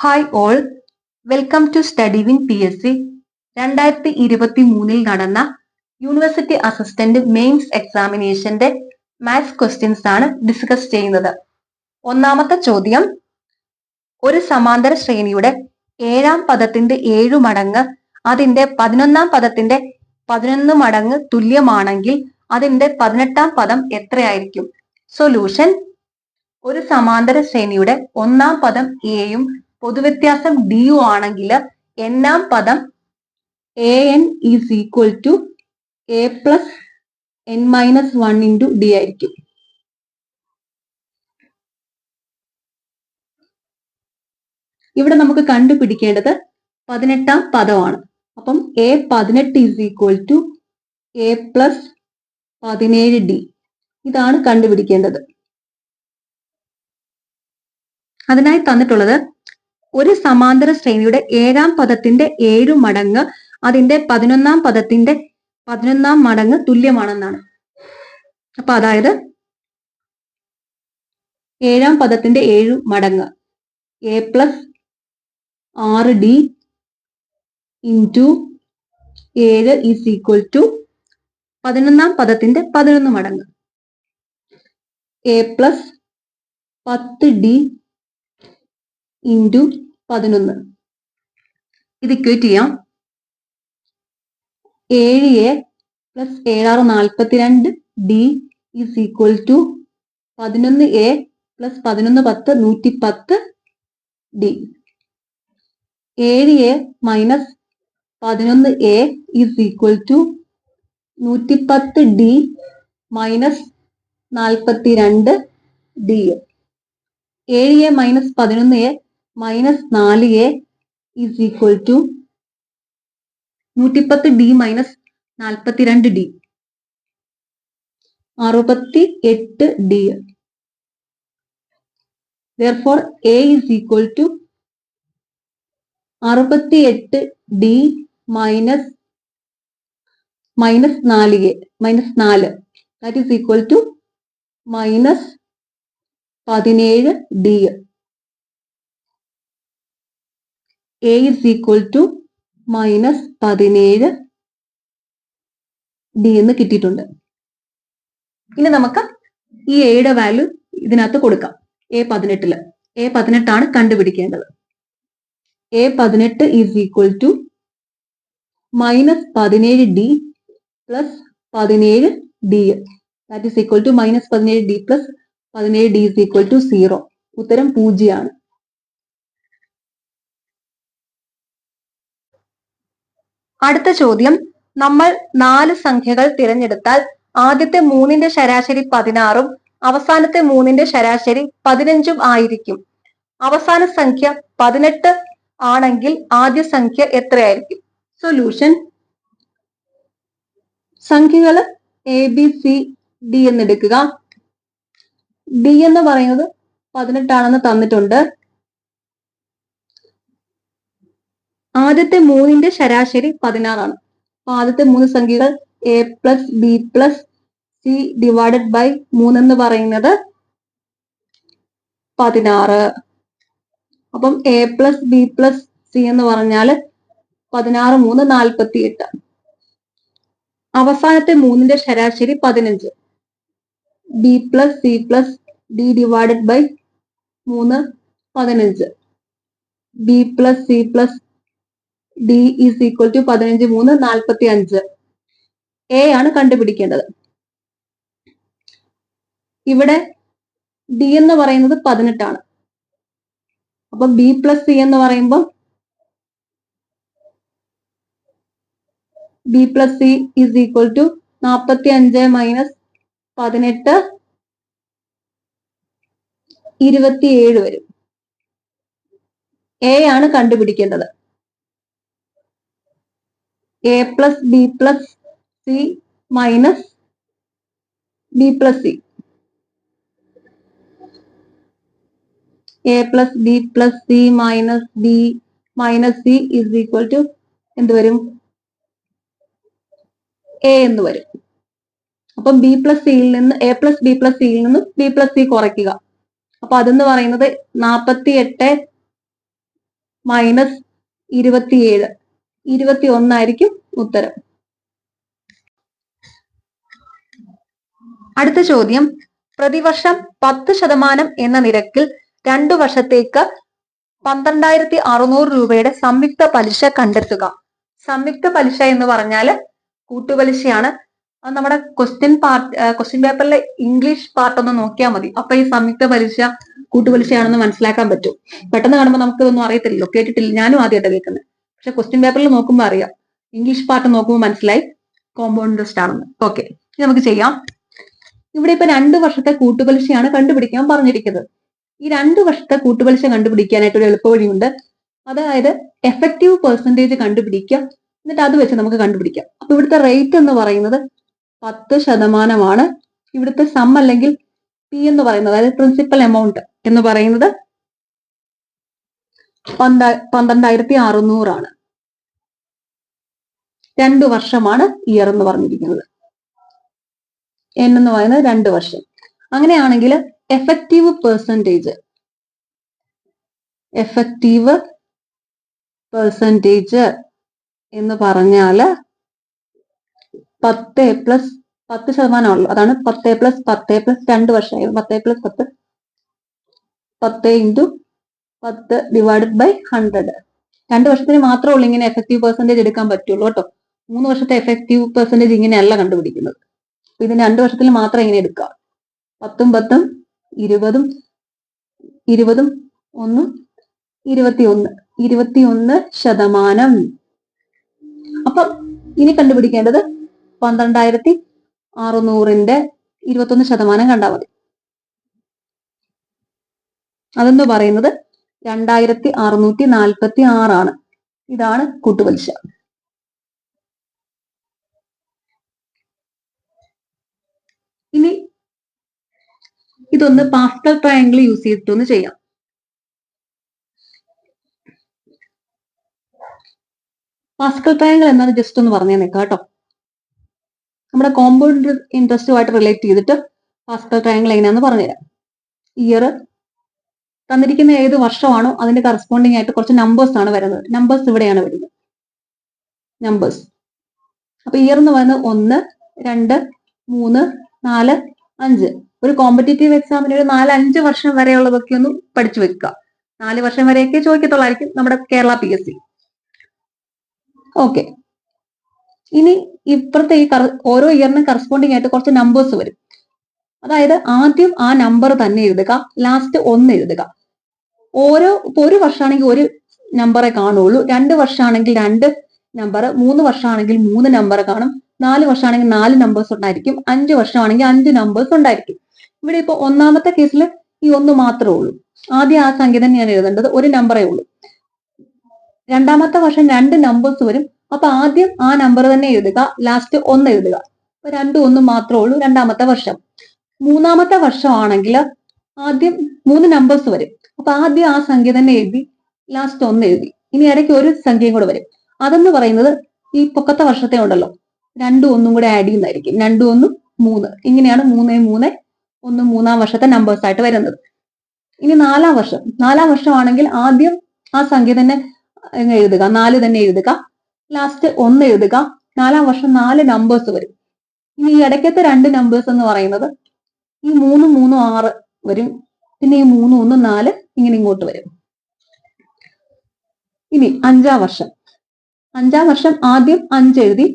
Hi all, welcome to study win PSC. 2023 നടന്ന university assistant mains എക്സാമിനേഷന്റെ maths questions ആണ് discuss ചെയ്യുന്നത്. ഒന്നാമത്തെ ചോദ്യം, ഒരു സമാന്തര ശ്രേണിയുടെ 7ാം പദത്തിന്റെ 7 മടങ്ങ് അതിന്റെ 11ാം പദത്തിന്റെ 11 മടങ്ങ് തുല്യമാണെങ്കിൽ അതിന്റെ 18ാം പദം എത്രയായിരിക്കും? സൊല്യൂഷൻ: ഒരു സമാന്തര ശ്രേണിയുടെ 1ാം പദം എയും പൊതുവ്യത്യാസം ഡിയും ആണെങ്കിൽ n-ാം പദം an is equal to a plus n-1 into d ആയിരിക്കും. ഇവിടെ നമുക്ക് കണ്ടുപിടിക്കേണ്ടത് 18ാം പദമാണ്. അപ്പം a18 is equal to a plus 17d. ഇതാണ് കണ്ടുപിടിക്കേണ്ടത്. അതിനായി തന്നിട്ടുള്ളത് ഒരു സമാന്തര ശ്രേണിയുടെ 7ാം പദത്തിന്റെ 7 മടങ്ങ് അതിന്റെ 11ാം പദത്തിന്റെ 11ാം മടങ്ങ് തുല്യമാണെന്നാണ്. അപ്പൊ അതായത് 7ാം പദത്തിന്റെ 7 മടങ്ങ് a plus 6d into 7 is equal to 11ാം പദത്തിന്റെ 11 മടങ്ങ് a പ്ലസ് 10d ഇൻറ്റു 11. ഇത് ഇക്വേറ്റ് ചെയ്യാം. 7a plus 7 42 d is equal to 11a plus 11 10 110 d. 7a minus 11a is equal to 110 d minus 42 d. 7a minus 11a minus 4a is equal to 110d minus 42d 68d. Therefore a is equal to 68d minus 4a minus 4 that is equal to minus 17d. a is equal to minus 17d എന്ന് കിട്ടിയിട്ടുണ്ട്. ഇനി നമുക്ക് ഈ എയുടെ value ഇതിനകത്ത് കൊടുക്കാം. a18 ആണ് കണ്ടുപിടിക്കേണ്ടത്. a18 is equal to minus 17d plus 17d. That is equal to minus 17d plus 17d is equal to 0. ഉത്തരം 0 ആണ്. അടുത്ത ചോദ്യം, നമ്മൾ 4 സംഖ്യകൾ തിരഞ്ഞെടുത്താൽ ആദ്യത്തെ 3ന്റെ ശരാശരി 16ഉം അവസാനത്തെ 3ന്റെ ശരാശരി 15ഉം ആയിരിക്കും. അവസാന സംഖ്യ 18 ആണെങ്കിൽ ആദ്യ സംഖ്യ എത്രയായിരിക്കും? സൊല്യൂഷൻ: സംഖ്യകൾ ABCD എന്നെടുക്കുക. ഡി എന്ന് പറയുന്നത് 18 ആണെന്ന് തന്നിട്ടുണ്ട്. ആദ്യത്തെ 3ന്റെ ശരാശരി 16 ആണ്. അപ്പൊ ആദ്യത്തെ 3 സംഖ്യകൾ a plus b plus c divided by 3 എന്ന് പറയുന്നത് 16. അപ്പം a plus b plus c എന്ന് പറഞ്ഞാൽ 16 3 48. അവസാനത്തെ 3ന്റെ ശരാശരി 15. B plus c plus d divided by 3 15. B plus c plus d is equal to 15 3 45. A ആണ് കണ്ടുപിടിക്കേണ്ടത്. ഇവിടെ ഡി എന്ന് പറയുന്നത് 18 ആണ്. അപ്പൊ ബി പ്ലസ് സി എന്ന് പറയുമ്പോൾ b plus c is equal to 45 മൈനസ് 18 27 വരും. എ ആണ് കണ്ടുപിടിക്കേണ്ടത്. a plus b plus c minus b plus c. a plus b plus c minus b minus c is equal to എന്ത് വരും? a എന്ന് വരും. അപ്പം ബി പ്ലസ് സിയിൽ നിന്ന് a പ്ലസ് ബി പ്ലസ് സിയിൽ നിന്ന് ബി പ്ലസ് സി കുറയ്ക്കുക. അപ്പൊ അതെന്ന് പറയുന്നത് 48 മൈനസ് 27, 21 ഉത്തരം. അടുത്ത ചോദ്യം, പ്രതിവർഷം 10% എന്ന നിരക്കിൽ 2 വർഷത്തേക്ക് 12,600 രൂപയുടെ സംയുക്ത പലിശ കണ്ടെത്തുക. സംയുക്ത പലിശ എന്ന് പറഞ്ഞാൽ കൂട്ടുപലിശയാണ്. അത് നമ്മുടെ ക്വസ്റ്റ്യൻ പേപ്പറിലെ ഇംഗ്ലീഷ് പാർട്ട് ഒന്ന് നോക്കിയാൽ മതി. അപ്പൊ ഈ സംയുക്ത പലിശ കൂട്ടുപലിശയാണെന്ന് മനസ്സിലാക്കാൻ പറ്റും. പെട്ടെന്ന് കാണുമ്പോൾ നമുക്ക് ഇതൊന്നും അറിയത്തില്ലല്ലോ, കേട്ടിട്ടില്ല, ഞാനും ആദ്യമായിട്ട് കേൾക്കുന്നത്. പക്ഷെ ക്വസ്റ്റ്യൻ പേപ്പറിൽ നോക്കുമ്പോൾ അറിയാം. ഇംഗ്ലീഷ് പാർട്ട് നോക്കുമ്പോൾ മനസ്സിലായി കോമ്പൗണ്ട് ഇൻട്രസ്റ്റ് ആണെന്ന്. ഓക്കെ, നമുക്ക് ചെയ്യാം. ഇവിടെ ഇപ്പൊ 2 വർഷത്തെ കൂട്ടുപലിശയാണ് കണ്ടുപിടിക്കാൻ പറഞ്ഞിരിക്കുന്നത്. ഈ 2 വർഷത്തെ കൂട്ടുപലിശ കണ്ടുപിടിക്കാനായിട്ട് ഒരു എളുപ്പവഴിയുണ്ട്. അതായത് എഫക്റ്റീവ് പെർസെന്റേജ് കണ്ടുപിടിക്കുക, എന്നിട്ട് അത് വെച്ച് നമുക്ക് കണ്ടുപിടിക്കാം. അപ്പൊ ഇവിടുത്തെ റേറ്റ് എന്ന് പറയുന്നത് 10%. ഇവിടുത്തെ സം അല്ലെങ്കിൽ പി എന്ന് പറയുന്നത്, അതായത് പ്രിൻസിപ്പൽ എമൗണ്ട് എന്ന് പറയുന്നത് 12,600. 2 വർഷമാണ് ഇയർ എന്ന് പറഞ്ഞിരിക്കുന്നത്. എൻ എന്ന് പറയുന്നത് 2 വർഷം. അങ്ങനെയാണെങ്കിൽ എഫക്റ്റീവ് പെർസെന്റേജ് എന്ന് പറഞ്ഞാല് 10% അതാണ് 10 + 10 + 2 വർഷം. 10 + 10 10 × 10 / 100. 2 വർഷത്തിന് മാത്രമേ ഉള്ളൂ ഇങ്ങനെ എഫക്റ്റീവ് പെർസെന്റേജ് എടുക്കാൻ പറ്റുള്ളൂ കേട്ടോ. 3 വർഷത്തെ എഫക്റ്റീവ് പെർസെന്റേജ് ഇങ്ങനെയല്ല കണ്ടുപിടിക്കുന്നത്. ഇതിന് 2 വർഷത്തിൽ മാത്രം ഇങ്ങനെ എടുക്കാം. 10 × 10 20 20 1 21%. അപ്പൊ ഇനി കണ്ടുപിടിക്കേണ്ടത് 12,600ന്റെ 21% കണ്ടാൽ മതി. അതെന്ന് പറയുന്നത് 2,646 ഇതാണ് കൂട്ടുപലിശ. ഇനി ഇതൊന്ന് പാസ്കൽ ട്രയാങ്കിൾ യൂസ് ചെയ്തിട്ടൊന്ന് ചെയ്യാം. പാസ്കൽ ട്രയാങ്കിൾ എന്നത് ജസ്റ്റ് ഒന്ന് പറഞ്ഞു നിൽക്കാം കേട്ടോ. നമ്മുടെ കോമ്പൗണ്ട് ഇൻട്രസ്റ്റുമായിട്ട് റിലേറ്റ് ചെയ്തിട്ട് പാസ്കൽ ട്രയാങ്കിൾ എങ്ങനെയാന്ന് പറഞ്ഞുതരാം. ഇയർ തന്നിരിക്കുന്ന ഏത് വർഷമാണോ അതിന്റെ കറസ്പോണ്ടിങ് ആയിട്ട് കുറച്ച് നമ്പേഴ്സ് ആണ് വരുന്നത്. നമ്പേഴ്സ് ഇവിടെയാണ് വരുന്നത്, നമ്പേഴ്സ്. അപ്പൊ ഇയർ എന്ന് പറയുന്നത് 1 2 3 4 5. ഒരു കോമ്പറ്റേറ്റീവ് എക്സാമിന് ഒരു 4-5 വർഷം വരെയുള്ളതൊക്കെ ഒന്ന് പഠിച്ചു വെക്കുക. 4 വർഷം വരെയൊക്കെ ചോദിക്കത്തുള്ളായിരിക്കും നമ്മുടെ കേരള PSC. ഓക്കെ, ഇനി ഇപ്പുറത്തെ ഈ ഓരോ ഇയറിനും കറസ്പോണ്ടിങ് ആയിട്ട് കുറച്ച് നമ്പേഴ്സ് വരും. അതായത് ആദ്യം ആ നമ്പർ തന്നെ എഴുതുക, ലാസ്റ്റ് 1 എഴുതുക. ഒരു വർഷമാണെങ്കിൽ ഒരു നമ്പറെ കാണുള്ളൂ, 2 വർഷമാണെങ്കിൽ 2 നമ്പർ, 3 വർഷമാണെങ്കിൽ 3 നമ്പർ കാണും, 4 വർഷമാണെങ്കിൽ 4 നമ്പേഴ്സ് ഉണ്ടായിരിക്കും, 5 വർഷമാണെങ്കിൽ 5 നമ്പേഴ്സ് ഉണ്ടായിരിക്കും. ഇവിടെ ഇപ്പൊ ഒന്നാമത്തെ കേസിൽ ഈ 1 മാത്രമേ ഉള്ളൂ. ആദ്യം ആ സംഖ്യ തന്നെയാണ് എഴുതേണ്ടത്, ഒരു നമ്പറേ ഉള്ളൂ. രണ്ടാമത്തെ വർഷം 2 നമ്പേഴ്സ് വരും. അപ്പൊ ആദ്യം ആ നമ്പർ തന്നെ എഴുതുക, ലാസ്റ്റ് 1 എഴുതുക. അപ്പൊ 2 1 മാത്രമേ ഉള്ളൂ രണ്ടാമത്തെ വർഷം. മൂന്നാമത്തെ വർഷമാണെങ്കിൽ ആദ്യം 3 നമ്പേഴ്സ് വരും. അപ്പൊ ആദ്യം ആ സംഖ്യ തന്നെ എഴുതി, ലാസ്റ്റ് 1 എഴുതി. ഇനി ഇടയ്ക്ക് ഒരു സംഖ്യയും കൂടെ വരും. അതെന്ന് പറയുന്നത് ഈ പൊക്കത്തെ വർഷത്തെ ഉണ്ടല്ലോ, 2 1 കൂടെ ആഡ് ചെയ്യുന്നതായിരിക്കും. 2 1 3, ഇങ്ങനെയാണ് 3 3 1 മൂന്നാം വർഷത്തെ നമ്പേഴ്സ് ആയിട്ട് വരുന്നത്. ഇനി നാലാം വർഷമാണെങ്കിൽ ആദ്യം ആ സംഖ്യ തന്നെ എഴുതുക, 4 തന്നെ എഴുതുക, ലാസ്റ്റ് 1 എഴുതുക. 4-ാം വർഷം 4 നമ്പേഴ്സ് വരും. ഇനി ഈ ഇടയ്ക്കത്തെ 2 നമ്പേഴ്സ് എന്ന് പറയുന്നത് ഈ 3 3 6 വരും. പിന്നെ ഈ 3 1 4 ഇങ്ങനെ ഇങ്ങോട്ട് വരും. ഇനി 5-ാം വർഷം ആദ്യം 5 എഴുതി,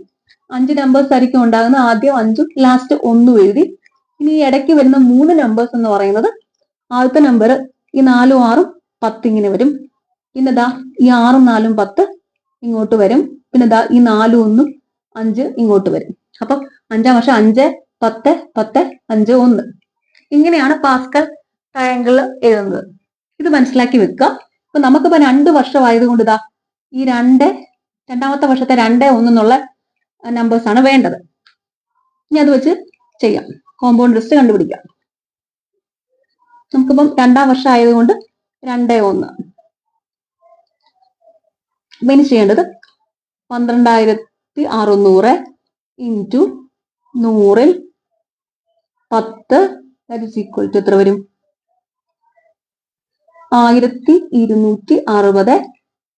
5 നമ്പേഴ്സ് ആയിരിക്കും ഉണ്ടാകുന്നത്. ആദ്യം 5 ലാസ്റ്റ് 1 എഴുതി. ഇനി ഈ ഇടയ്ക്ക് വരുന്ന 3 നമ്പേഴ്സ് എന്ന് പറയുന്നത് ആദ്യത്തെ നമ്പർ ഈ 4 6 10 ഇങ്ങനെ വരും. പിന്നെ ദാ ഈ 6 4 10 ഇങ്ങോട്ട് വരും. പിന്നെ ദാ ഈ 4 1 5 ഇങ്ങോട്ട് വരും. അപ്പൊ 5-ാം വർഷം 5 10 10 5 1. ഇങ്ങനെയാണ് പാസ്കൽ ട്രയാങ്കിൾ എഴുതുന്നത്. ഇത് മനസ്സിലാക്കി വെക്കുക. അപ്പൊ നമുക്കിപ്പോ 2 വർഷം ആയതുകൊണ്ട് ഇതാ ഈ രണ്ടാമത്തെ വർഷത്തെ 2 1 എന്നുള്ള നമ്പേഴ്സ് ആണ് വേണ്ടത്. ഇനി അത് വെച്ച് ചെയ്യാം, കോമ്പൗണ്ട് ഇൻട്രസ്റ്റ് കണ്ടുപിടിക്കാം. നമുക്കിപ്പം 2-ാം വർഷം ആയതുകൊണ്ട് 2 1. അപ്പൊ ഇനി ചെയ്യേണ്ടത് 12,600 ഇൻറ്റു 100 10 എത്ര വരും? 1260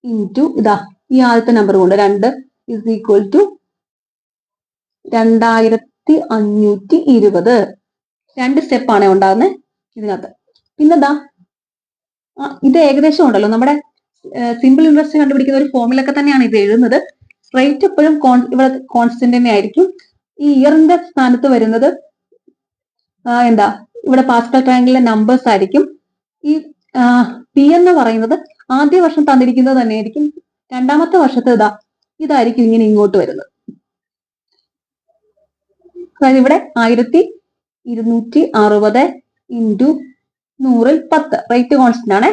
ഇൻറ്റു ഇതാ ഈ ആദ്യത്തെ നമ്പർ കൊണ്ട് 2 ഇസ് ഈക്വൽ ടു 2520. 2 സ്റ്റെപ്പാണ് ഉണ്ടാകുന്നത് ഇതിനകത്ത്. പിന്നെന്താ ഇത് ഏകദേശം ഉണ്ടല്ലോ നമ്മുടെ സിമ്പിൾ ഇൻട്രസ്റ്റ് കണ്ടുപിടിക്കുന്ന ഒരു ഫോമിലൊക്കെ തന്നെയാണ് ഇത് എഴുതുന്നത്. റേറ്റ് എപ്പോഴും ഇവിടെ കോൺസ്റ്റന്റ് തന്നെ ആയിരിക്കും. ഈ ഇയറിന്റെ സ്ഥാനത്ത് വരുന്നത് എന്താ ഇവിടെ പാസ്കൽ ട്രയാങ്കിളിലെ നമ്പേഴ്സ് ആയിരിക്കും. ഈ പി എന്ന് പറയുന്നത് ആദ്യ വർഷം തന്നിരിക്കുന്നത് തന്നെയായിരിക്കും. രണ്ടാമത്തെ വർഷത്തെ ഇതായിരിക്കും ഇങ്ങനെ ഇങ്ങോട്ട് വരുന്നത്. അതായത് ഇവിടെ 1260 ഇൻറ്റു 100ൽ 10 റേറ്റ് കോൺസ്റ്റന്റ് ആണ്.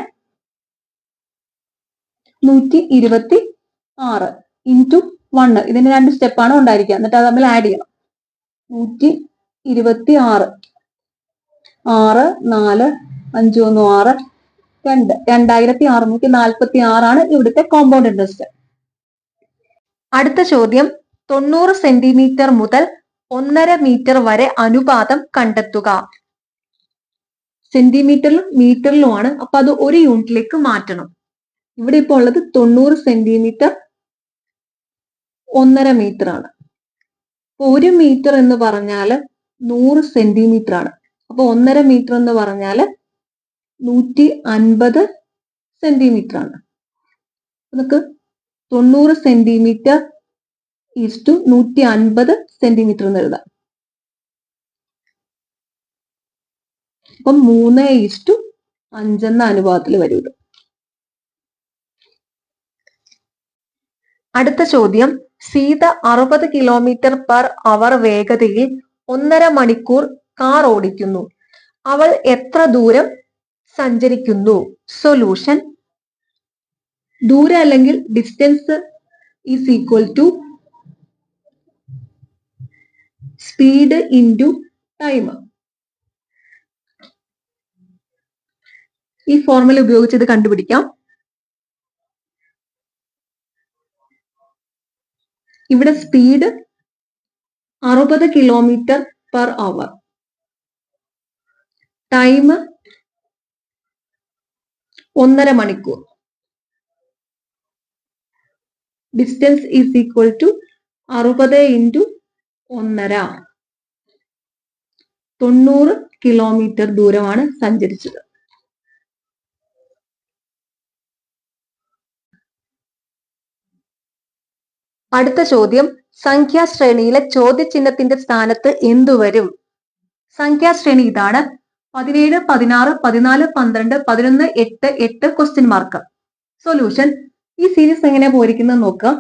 126 ഇൻറ്റു 1 ഇതിന് 2 സ്റ്റെപ്പാണ് ഉണ്ടായിരിക്കുക. എന്നിട്ട് അത് തമ്മിൽ ആഡ് ചെയ്യണം. 126 6 4 5 1 6 2 2646 ആണ് ഇവിടുത്തെ കോമ്പൗണ്ട് ഇൻട്രസ്റ്റ്. അടുത്ത ചോദ്യം 90 സെന്റിമീറ്റർ മുതൽ 1.5 മീറ്റർ വരെ അനുപാതം കണ്ടെത്തുക. സെന്റിമീറ്ററിലും മീറ്ററിലുമാണ്. അപ്പൊ അത് ഒരു യൂണിറ്റിലേക്ക് മാറ്റണം. ഇവിടെ ഇപ്പോൾ ഉള്ളത് 90 സെന്റിമീറ്റർ 1.5 മീറ്റർ ആണ്. അപ്പൊ 1 മീറ്റർ എന്ന് പറഞ്ഞാല് 100 സെന്റിമീറ്റർ ആണ്. അപ്പൊ 1.5 മീറ്റർ എന്ന് പറഞ്ഞാല് 150 സെന്റിമീറ്റർ ആണ്. നമുക്ക് 90 സെന്റിമീറ്റർ ഈസ്റ്റു 150 സെന്റിമീറ്റർ എന്ന് എഴുതാം. അപ്പം 3:5 എന്ന അനുപാതത്തിൽ വരും. അടുത്ത ചോദ്യം സീത 60 കിലോമീറ്റർ പെർ അവർ വേഗതയിൽ 1.5 മണിക്കൂർ കാർ ഓടിക്കുന്നു. അവൾ എത്ര ദൂരം സഞ്ചരിക്കുന്നു? സൊല്യൂഷൻ ദൂരം അല്ലെങ്കിൽ distance is equal to speed into time. ഈ ഫോർമുല ഉപയോഗിച്ച് ഇത് കണ്ടുപിടിക്കാം. ഇവിടെ speed 60 kilometre per hour, time 1.5 മണിക്കൂർ, distance is equal to 60 into 1.5 90 kilometre ദൂരമാണ് സഞ്ചരിച്ചത്. അടുത്ത ചോദ്യം സംഖ്യാശ്രേണിയിലെ ചോദ്യചിഹ്നത്തിന്റെ സ്ഥാനത്ത് എന്തു വരും? സംഖ്യാശ്രേണി ഇതാണ്: 17 16 14 12 11 8 8 ക്വസ്റ്റ്യൻ മാർക്ക്. സൊല്യൂഷൻ ഈ സീരീസ് എങ്ങനെ പോയിരിക്കുന്നത് നോക്കുക.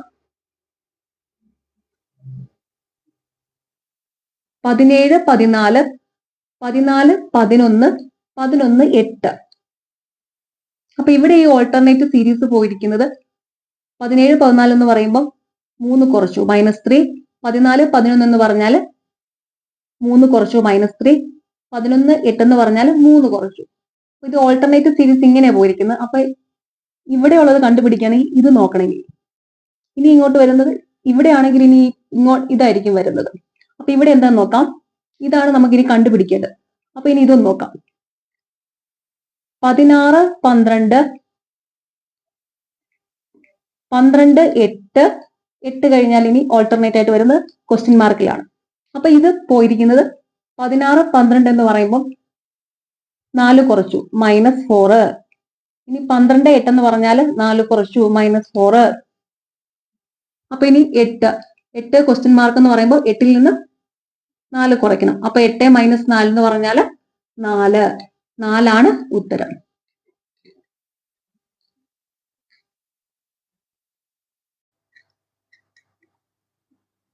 17 14 14 11 11 8. അപ്പൊ ഇവിടെ ഈ ഓൾട്ടർനേറ്റീവ് സീരീസ് പോയിരിക്കുന്നത് 17 14 എന്ന് പറയുമ്പോൾ 3 കുറച്ചു -3, 14 11 എന്ന് പറഞ്ഞാൽ 3 കുറച്ചു -3, 11 8 എന്ന് പറഞ്ഞാൽ 3 കുറച്ചു. ഇത് ഓൾട്ടർനേറ്റീവ് സീരീസ് ഇങ്ങനെ പോയിരിക്കുന്നത്. അപ്പൊ ഇവിടെ ഉള്ളത് കണ്ടുപിടിക്കുകയാണെങ്കിൽ ഇത് നോക്കണമെങ്കിൽ ഇനി ഇങ്ങോട്ട് വരുന്നത് ഇവിടെയാണെങ്കിൽ ഇനി ഇതായിരിക്കും വരുന്നത്. അപ്പൊ ഇവിടെ എന്താന്ന് നോക്കാം. ഇതാണ് നമുക്കിനി കണ്ടുപിടിക്കേണ്ടത്. അപ്പൊ ഇനി ഇതൊന്ന് നോക്കാം. 16 12 12 8 8 കഴിഞ്ഞാൽ ഇനി ഓൾട്ടർനേറ്റ് ആയിട്ട് വരുന്നത് ക്വസ്റ്റ്യൻ മാർക്കിലാണ്. അപ്പൊ ഇത് പോയിരിക്കുന്നത് 16 12 എന്ന് പറയുമ്പോൾ 4 കുറച്ചു -4. ഇനി 12 8 എന്ന് പറഞ്ഞാൽ 4 കുറച്ചു -4. അപ്പൊ ഇനി 8 ക്വസ്റ്റ്യൻ മാർക്ക് എന്ന് പറയുമ്പോൾ 8ൽ നിന്ന് 4 കുറയ്ക്കണം. അപ്പൊ 8 - 4 എന്ന് പറഞ്ഞാൽ 4. 4 ഉത്തരം.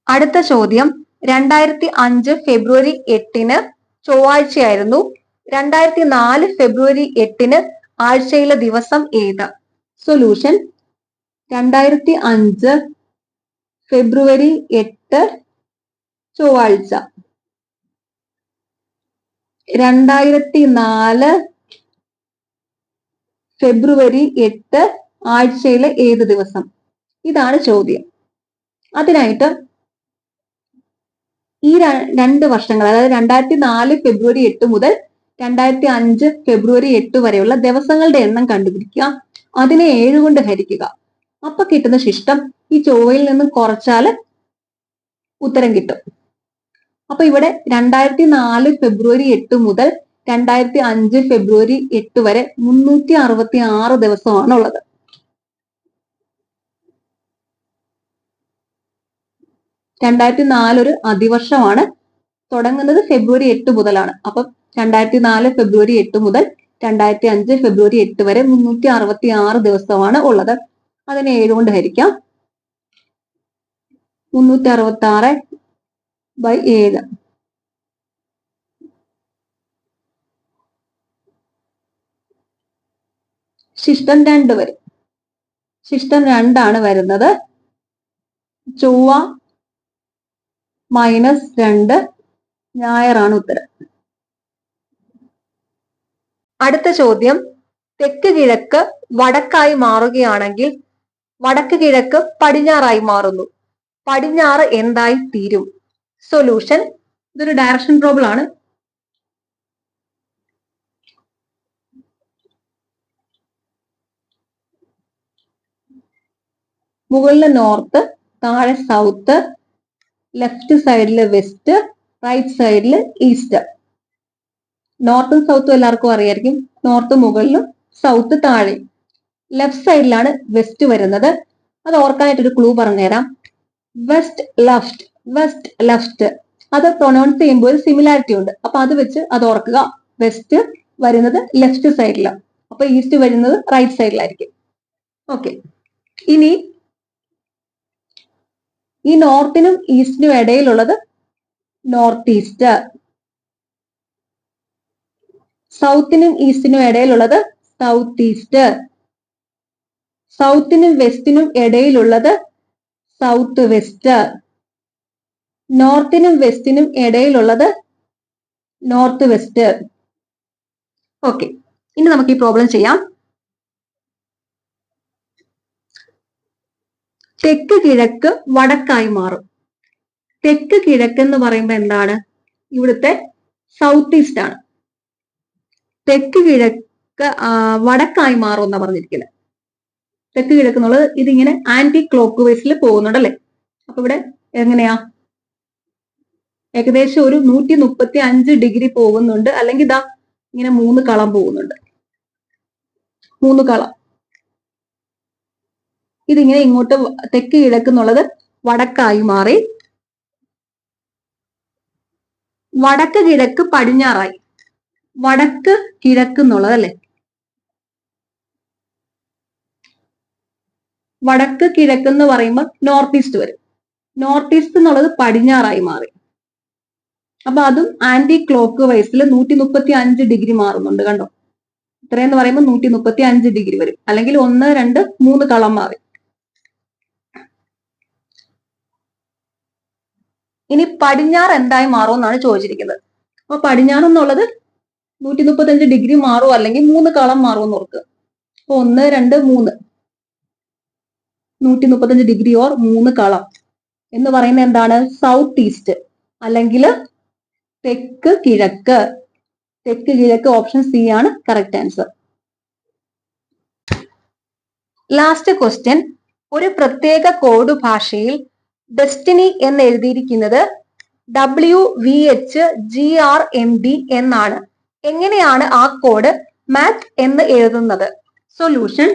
അടുത്ത ചോദ്യം 2005 ഫെബ്രുവരി 8 ചൊവ്വാഴ്ചയായിരുന്നു. 2004 ഫെബ്രുവരി 8 ആഴ്ചയിലെ ദിവസം ഏത്? സൊല്യൂഷൻ 2005 ഫെബ്രുവരി 8 ചൊവ്വാഴ്ച, 2004 ഫെബ്രുവരി 8 ആഴ്ചയിലെ ഏത് ദിവസം? ഇതാണ് ചോദ്യം. അതിനായിട്ട് ഈ 2 വർഷങ്ങൾ, അതായത് 2004 ഫെബ്രുവരി 8 മുതൽ 2005 ഫെബ്രുവരി 8 വരെയുള്ള ദിവസങ്ങളുടെ എണ്ണം കണ്ടുപിടിക്കുക. അതിനെ 7 കൊണ്ട് ഹരിക്കുക. അപ്പൊ കിട്ടുന്ന ശിഷ്ടം ഈ ചൊവ്വയിൽ നിന്നും കുറച്ചാല് ഉത്തരം കിട്ടും. അപ്പൊ ഇവിടെ 2004 ഫെബ്രുവരി 8 മുതൽ 2005 ഫെബ്രുവരി 8 വരെ 366 ദിവസമാണ് ഉള്ളത്. 2004 ഒരു അതിവർഷമാണ്. തുടങ്ങുന്നത് ഫെബ്രുവരി 8 മുതലാണ്. അപ്പം 2004 ഫെബ്രുവരി 8 മുതൽ 2005 ഫെബ്രുവരി 8 വരെ 366 ദിവസമാണ് ഉള്ളത്. അതിനെ 7 കൊണ്ട് ഹരിക്കാം. 366/7. ശിഷ്ടം 2 വരും. ശിഷ്ടം 2 വരുന്നത്. ചൊവ്വ -2, ഞായറാണ് ഉത്തരം. അടുത്ത ചോദ്യം, തെക്ക് കിഴക്ക് വടക്കായി മാറുകയാണെങ്കിൽ വടക്ക് കിഴക്ക് പടിഞ്ഞാറായി മാറുന്നു. പടിഞ്ഞാറ് എന്തായി തീരും? സൊല്യൂഷൻ. ഇതൊരു ഡയറക്ഷൻ പ്രോബ്ലം ആണ്. മുകളില് നോർത്ത്, താഴെ സൗത്ത്, ലെഫ്റ്റ് സൈഡില് വെസ്റ്റ്, റൈറ്റ് സൈഡില് ഈസ്റ്റ്. നോർത്തും സൗത്തും എല്ലാവർക്കും അറിയായിരിക്കും. നോർത്ത് മുകളിലും സൗത്ത് താഴെയും. ലെഫ്റ്റ് സൈഡിലാണ് വെസ്റ്റ് വരുന്നത്. അത് ഓർക്കാനായിട്ടൊരു ക്ലൂ പറഞ്ഞുതരാം. West left, west left. അത് പ്രൊനൗൺസ് ചെയ്യുമ്പോൾ ഒരു സിമിലാരിറ്റി ഉണ്ട്. അപ്പൊ അത് വെച്ച് അത് ഓർക്കുക. വെസ്റ്റ് വരുന്നത് ലെഫ്റ്റ് സൈഡിലാണ്, അപ്പൊ ഈസ്റ്റ് വരുന്നത് റൈറ്റ് സൈഡിലായിരിക്കും. ഓക്കെ. ഇനി ഈ നോർത്തിനും ഈസ്റ്റിനും ഇടയിലുള്ളത് നോർത്ത് ഈസ്റ്റ്. സൗത്തിനും ഈസ്റ്റിനും ഇടയിലുള്ളത് സൗത്ത് ഈസ്റ്റ്. സൗത്തിനും വെസ്റ്റിനും ഇടയിലുള്ളത് സൗത്ത് വെസ്റ്റ്. നോർത്തിനും വെസ്റ്റിനും ഇടയിലുള്ളത് നോർത്ത് വെസ്റ്റ്. ഓക്കെ, ഇനി നമുക്ക് ഈ പ്രോബ്ലം ചെയ്യാം. തെക്ക് കിഴക്ക് വടക്കായി മാറും. തെക്ക് കിഴക്ക് എന്ന് പറയുമ്പോൾ എന്താണ്? ഇവിടുത്തെ സൗത്ത് ഈസ്റ്റ് ആണ്. തെക്ക് കിഴക്ക് വടക്കായി മാറും എന്നാ പറഞ്ഞിരിക്കുന്നത്. തെക്ക് കിഴക്ക് എന്നുള്ളത് ഇതിങ്ങനെ ആന്റി ക്ലോക്ക് വൈസിൽ പോകുന്നുണ്ടല്ലേ. അപ്പൊ ഇവിടെ എങ്ങനെയാ? ഏകദേശം ഒരു 135 ഡിഗ്രി പോകുന്നുണ്ട്. അല്ലെങ്കിൽ ഇതാ ഇങ്ങനെ 3 കളം പോകുന്നുണ്ട്. 3 കളം. ഇതിങ്ങനെ ഇങ്ങോട്ട് തെക്ക് കിഴക്ക് എന്നുള്ളത് വടക്കായി മാറി. വടക്ക് കിഴക്ക് പടിഞ്ഞാറായി. വടക്ക് കിഴക്ക് എന്നുള്ളത് അല്ലെ, വടക്ക് കിഴക്ക് എന്ന് പറയുമ്പോൾ നോർത്ത് ഈസ്റ്റ് വരും. നോർത്ത് ഈസ്റ്റ് എന്നുള്ളത് പടിഞ്ഞാറായി മാറി. അപ്പൊ അതും ആന്റി ക്ലോക്ക് വൈസിൽ 135 ഡിഗ്രി മാറുന്നുണ്ട്. കണ്ടോ? ഇത്രയെന്ന് പറയുമ്പോൾ 135 ഡിഗ്രി വരും. അല്ലെങ്കിൽ 1, 2, 3 കളം മാറി. ഇനി പടിഞ്ഞാറ് എന്തായി മാറും എന്നാണ് ചോദിച്ചിരിക്കുന്നത്. അപ്പൊ പടിഞ്ഞാറ് എന്നുള്ളത് 135 ഡിഗ്രി മാറും, അല്ലെങ്കിൽ 3 കളം മാറും എന്ന് ഓർക്കുക. അപ്പൊ 1, 2, 3, 135 ഡിഗ്രി ഓർ 3 കളം എന്ന് പറയുന്നത് എന്താണ്? സൗത്ത് ഈസ്റ്റ് അല്ലെങ്കിൽ തെക്ക് കിഴക്ക്. തെക്ക് കിഴക്ക് ഓപ്ഷൻ സി ആണ് കറക്റ്റ് ആൻസർ. Last question. ഒരു പ്രത്യേക കോഡ് ഭാഷയിൽ ഡെസ്റ്റിനി എന്ന് എഴുതിയിരിക്കുന്നത് WVHGRMD എന്നാണ്. എങ്ങനെയാണ് ആ കോഡ് മാത്ത് എന്ന് എഴുതുന്നത്? സൊല്യൂഷൻ.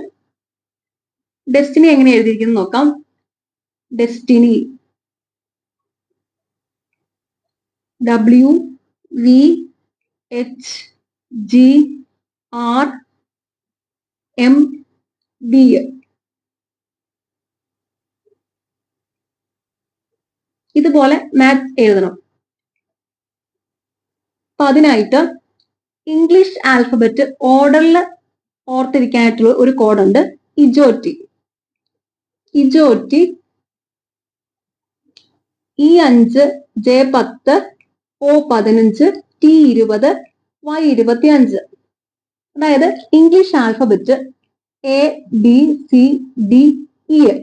ഡെസ്റ്റിനി എങ്ങനെ എഴുതിയിരിക്കുന്നു നോക്കാം. Destiny WVHGRMD. ഇതുപോലെ മാത്ത് എഴുതണം. അപ്പൊ അതിനായിട്ട് ഇംഗ്ലീഷ് ആൽഫബറ്റ് ഓർഡറിൽ ഓർത്തിരിക്കാനായിട്ടുള്ള ഒരു കോഡുണ്ട്. ഇജോറ്റി. ഇജോറ്റി E5 J10 O15 T20 Y25. അതായത് ഇംഗ്ലീഷ് ആൽഫബറ്റ് ABCDE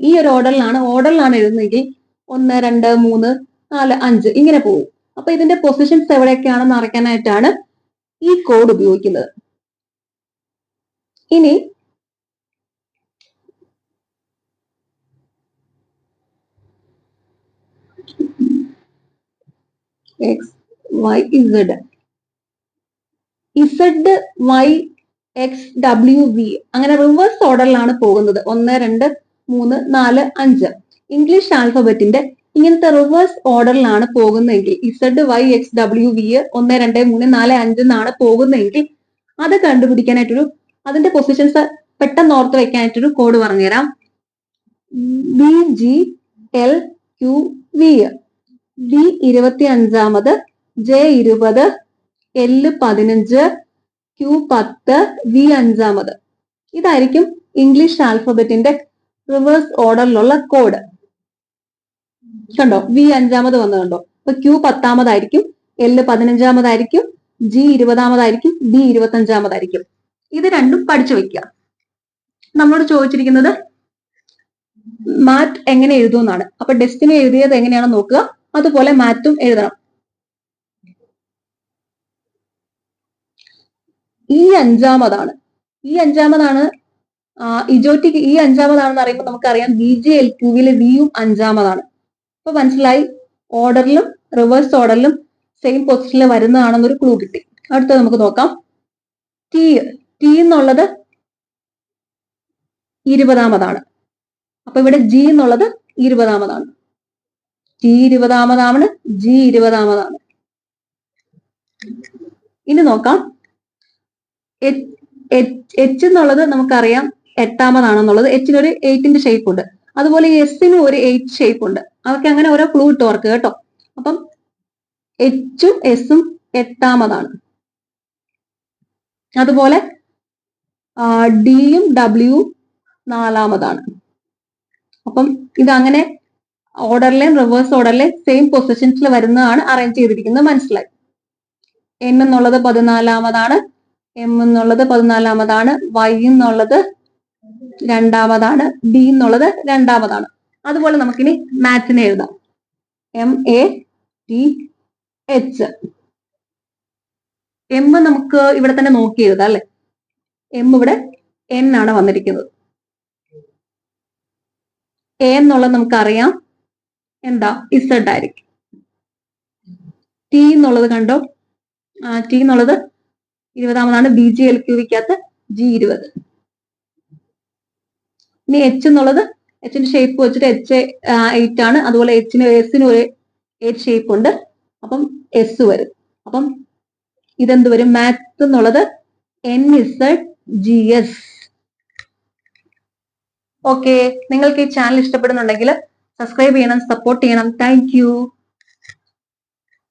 ഈ ഒരു ഓർഡറിലാണ് എഴുതുന്നതെങ്കിൽ 1, 2, 3, 4, 5 ഇങ്ങനെ പോകും. അപ്പൊ ഇതിന്റെ പൊസിഷൻസ് എവിടെയൊക്കെയാണെന്ന് അറിയാനായിട്ടാണ് ഈ കോഡ് ഉപയോഗിക്കുന്നത്. ഇനി y z, z y x ഡബ്ല്യു വി, അങ്ങനെ റിവേഴ്സ് ഓർഡറിലാണ് പോകുന്നത്. 1 2 3 4 5. ഇംഗ്ലീഷ് ആൽഫബറ്റിന്റെ ഇങ്ങനത്തെ റിവേഴ്സ് ഓർഡറിലാണ് പോകുന്നതെങ്കിൽ, ഇസഡ് വൈ എക്സ് ഡബ്ല്യു വി 1 2 3 4 5 എന്നാണ് പോകുന്നതെങ്കിൽ അത് കണ്ടുപിടിക്കാനായിട്ടൊരു, അതിന്റെ പൊസിഷൻസ് പെട്ടെന്ന് ഓർത്ത് വെക്കാനായിട്ടൊരു കോഡ് പറഞ്ഞുതരാം. B g l q v, b 25, j 20, l 15, q 10, v 5. ഇതായിരിക്കും ഇംഗ്ലീഷ് ആൽഫബറ്റിന്റെ റിവേഴ്സ് ഓർഡറിലുള്ള കോഡ്. കണ്ടോ, വി 5 വന്നത് കണ്ടോ. അപ്പൊ ക്യു 10, എൽ 15, ജി 20, ഡി 25. ഇത് രണ്ടും പഠിച്ചു വെക്കുക. നമ്മളോട് ചോദിച്ചിരിക്കുന്നത് മാറ്റ് എങ്ങനെ എഴുതുമെന്നാണ്. അപ്പൊ ഡെസ്റ്റിനി എഴുതിയത് എങ്ങനെയാണെന്ന് നോക്കുക, അതുപോലെ മാറ്റും എഴുതണം. ഈ അഞ്ചാമതാണ് ഇജോറ്റിക്ക് ഈ 5-മതാണെന്ന് അറിയുമ്പോൾ നമുക്കറിയാം ബി ജെ എൽ ക്യൂവിലെ വിയും 5-മതാണ്. അപ്പൊ മനസ്സിലായി, ഓർഡറിലും റിവേഴ്സ് ഓർഡറിലും സെയിം പൊസിഷനിൽ വരുന്നതാണെന്നൊരു ക്ലൂ കിട്ടി. അടുത്തത് നമുക്ക് നോക്കാം. ടി എന്നുള്ളത് 20-മതാണ്. അപ്പൊ ഇവിടെ ജി എന്നുള്ളത് 20-മതാണ്. T 20-മതാണ്, G 20-മതാണ്. ഇനി നോക്കാം, എച്ച് എന്നുള്ളത് നമുക്കറിയാം 8-മതാണെന്നുള്ളത്. എച്ചിന് ഒരു 8ന്റെ ഷേപ്പ് ഉണ്ട്. അതുപോലെ എസിനും ഒരു 8 ഷേപ്പ് ഉണ്ട്. അതൊക്കെ അങ്ങനെ ഓരോ ക്ലൂ ഇട്ട് ഓർക്കുക കേട്ടോ. അപ്പം എച്ചും എസും 8-മതാണ്. അതുപോലെ ഡിയും ഡബ്ല്യുവും 4-മതാണ്. അപ്പം ഇതങ്ങനെ ഓർഡറിലെയും റിവേഴ്സ് ഓർഡറിലെയും സെയിം പൊസിഷൻസിൽ വരുന്നതാണ് അറേഞ്ച് ചെയ്തിരിക്കുന്നത്. മനസ്സിലായി. എൻ എന്നുള്ളത് 14-മതാണ്, എം എന്നുള്ളത് 14-മതാണ്, വൈ എന്നുള്ളത് 2-മതാണ്, ഡി എന്നുള്ളത് 2-മതാണ്. അതുപോലെ നമുക്കിനി മാറ്റിനെ എഴുതാം. MATH. എം നമുക്ക് ഇവിടെ തന്നെ നോക്കി എഴുതാം അല്ലെ. എം ഇവിടെ എൻ ആണ് വന്നിരിക്കുന്നത്. എ എന്നുള്ളത് നമുക്കറിയാം എന്താ, ഇസഡ് ആയിരിക്കും. ടി എന്നുള്ളത് കണ്ടോ, ടി എന്നുള്ളത് 20-മതാണ്, ബി ജി എൽ ക്യൂവിക്കകത്ത് ജി 20. ഇനി എച്ച് എന്നുള്ളത്, എച്ചിന്റെ ഷേപ്പ് വെച്ചിട്ട് എച്ച് 8 ആണ്. അതുപോലെ എസിന് ഒരു 8 ഷേപ്പ് ഉണ്ട്. അപ്പം എസ് വരും. അപ്പം ഇതെന്ത് വരും, മാത്ത് എന്നുള്ളത് NZGS. ഓക്കെ, നിങ്ങൾക്ക് ഈ ചാനൽ ഇഷ്ടപ്പെടുന്നുണ്ടെങ്കിൽ സബ്സ്ക്രൈബ് ചെയ്യണം, സപ്പോർട്ട് ചെയ്യണം. Thank you.